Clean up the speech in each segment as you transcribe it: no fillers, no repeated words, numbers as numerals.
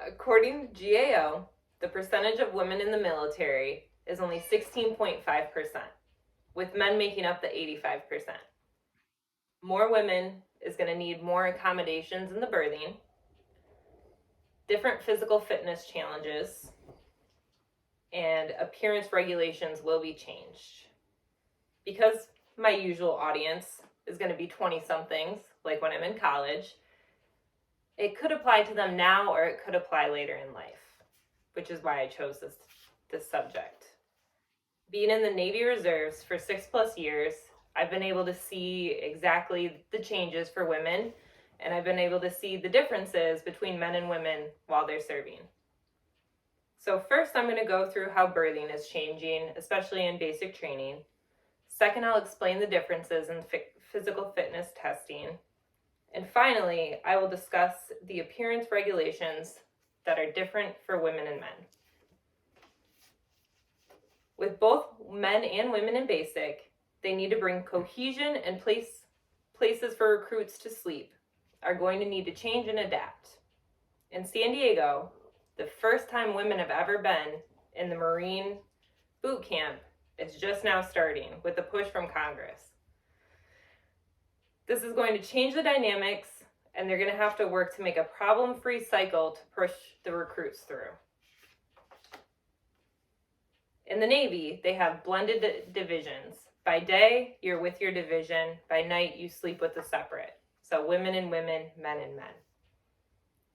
According to GAO, the percentage of women in the military is only 16.5%, with men making up the 85%. More women is going to need more accommodations in the birthing, different physical fitness challenges, and appearance regulations will be changed. Because my usual audience is going to be 20-somethings, like when I'm in college, it could apply to them now or it could apply later in life, which is why I chose this subject. Being in the Navy Reserves for 6+ years, I've been able to see exactly the changes for women, and I've been able to see the differences between men and women while they're serving. So first, I'm going to go through how birthing is changing, especially in basic training. Second, I'll explain the differences in physical fitness testing. And finally, I will discuss the appearance regulations that are different for women and men. With both men and women in basic, they need to bring cohesion and places for recruits to sleep are going to need to change and adapt. In San Diego, the first time women have ever been in the Marine boot camp is just now starting with a push from Congress. This is going to change the dynamics, and they're going to have to work to make a problem-free cycle to push the recruits through. In the Navy, they have blended divisions. By day, you're with your division. By night, you sleep with a separate. So women and women, men and men.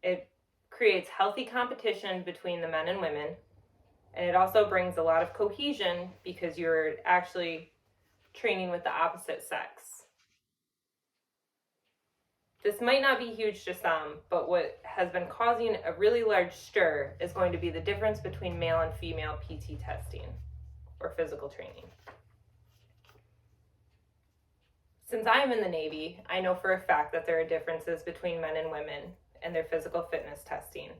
It creates healthy competition between the men and women, and it also brings a lot of cohesion because you're actually training with the opposite sex. This might not be huge to some, but what has been causing a really large stir is going to be the difference between male and female PT testing or physical training. Since I'm in the Navy, I know for a fact that there are differences between men and women and their physical fitness testing.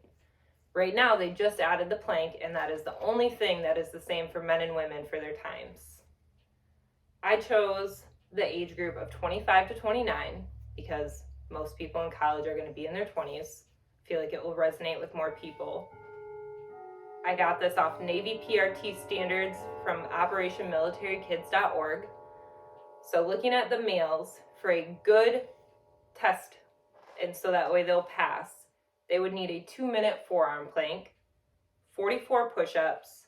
Right now, they just added the plank, and that is the only thing that is the same for men and women for their times. I chose the age group of 25 to 29 because most people in college are going to be in their 20s. I feel like it will resonate with more people. I got this off Navy PRT standards from OperationMilitaryKids.org. So looking at the males, for a good test, and so that way they'll pass, they would need a 2-minute forearm plank, 44 push-ups,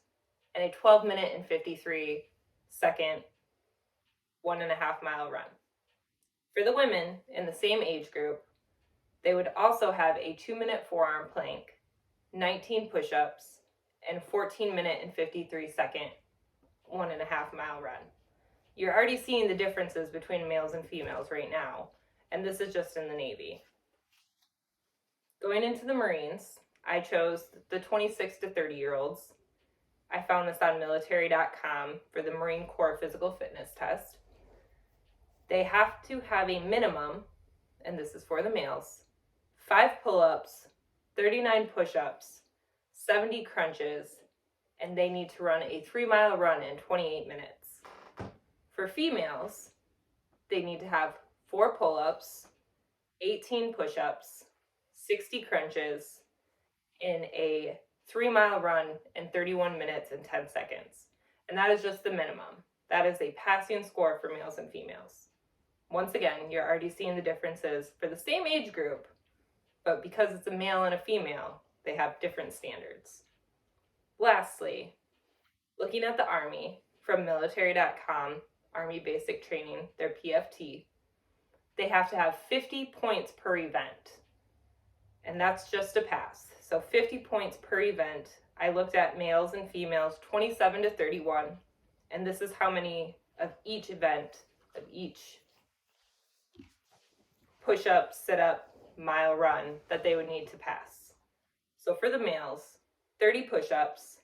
and a 12-minute and 53-second 1.5-mile run. For the women in the same age group, they would also have a 2-minute forearm plank, 19 push-ups, and 14-minute and 53-second 1.5-mile run. You're already seeing the differences between males and females right now, and this is just in the Navy. Going into the Marines, I chose the 26 to 30-year-olds. I found this on military.com for the Marine Corps physical fitness test. They have to have a minimum, and this is for the males, 5 pull-ups, 39 push-ups, 70 crunches, and they need to run a 3-mile run in 28 minutes. For females, they need to have 4 pull-ups, 18 push-ups, 60 crunches, in a 3-mile run in 31 minutes and 10 seconds. And that is just the minimum. That is a passing score for males and females. Once again, you're already seeing the differences for the same age group, but because it's a male and a female, they have different standards. Lastly, looking at the Army from military.com, Army Basic Training, their PFT, they have to have 50 points per event. And that's just a pass. So 50 points per event. I looked at males and females, 27 to 31, and this is how many of each event, of each push-up, sit-up, mile run that they would need to pass. So for the males, 30 push-ups,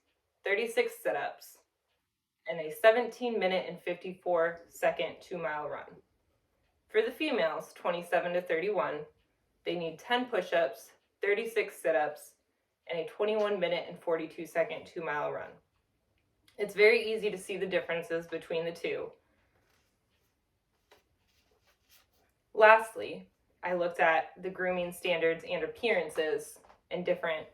36 sit-ups, and a 17-minute and 54-second 2-mile run. For the females, 27 to 31, they need 10 push-ups, 36 sit-ups, and a 21-minute and 42-second 2-mile run. It's very easy to see the differences between the two. Lastly, I looked at the grooming standards and appearances in different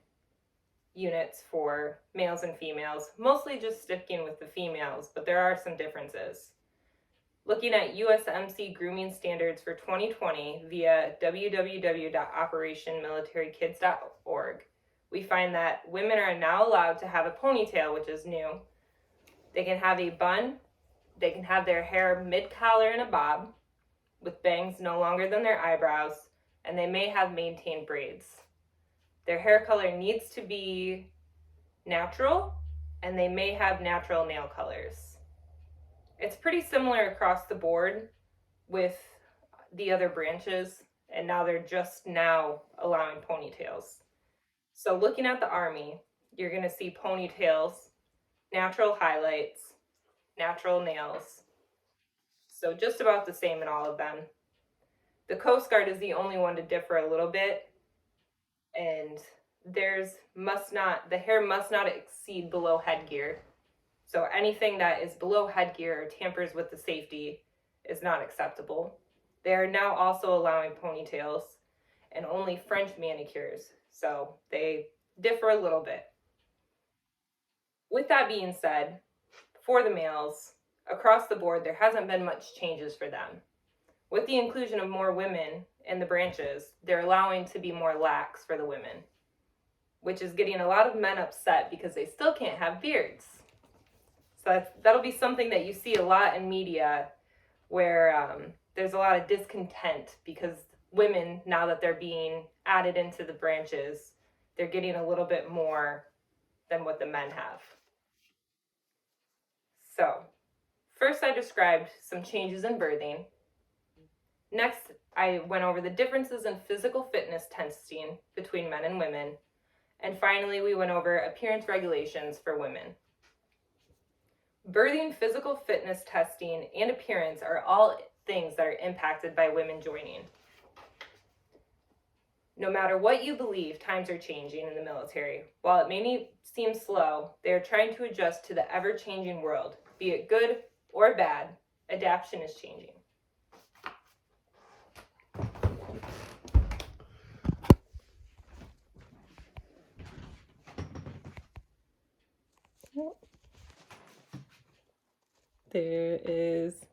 units for males and females, mostly just sticking with the females, but there are some differences. Looking at USMC grooming standards for 2020 via www.operationmilitarykids.org, we find that women are now allowed to have a ponytail, which is new. They can have a bun, they can have their hair mid-collar in a bob, with bangs no longer than their eyebrows, and they may have maintained braids. Their hair color needs to be natural, and they may have natural nail colors. It's pretty similar across the board with the other branches, and now they're just now allowing ponytails. So looking at the Army, you're going to see ponytails, natural highlights, natural nails. So just about the same in all of them. The Coast Guard is the only one to differ a little bit, and the hair must not exceed below headgear. So anything that is below headgear or tampers with the safety is not acceptable. They are now also allowing ponytails and only French manicures, so they differ a little bit. With that being said, for the males, across the board, there hasn't been much changes for them. With the inclusion of more women in the branches, they're allowing to be more lax for the women, which is getting a lot of men upset because they still can't have beards. So that'll be something that you see a lot in media where there's a lot of discontent because women, now that they're being added into the branches, they're getting a little bit more than what the men have. So first I described some changes in birthing. Next, I went over the differences in physical fitness testing between men and women. And finally, we went over appearance regulations for women. Birthing, physical fitness testing, and appearance are all things that are impacted by women joining. No matter what you believe, times are changing in the military. While it may seem slow, they are trying to adjust to the ever-changing world. Be it good or bad, adaptation is changing. There is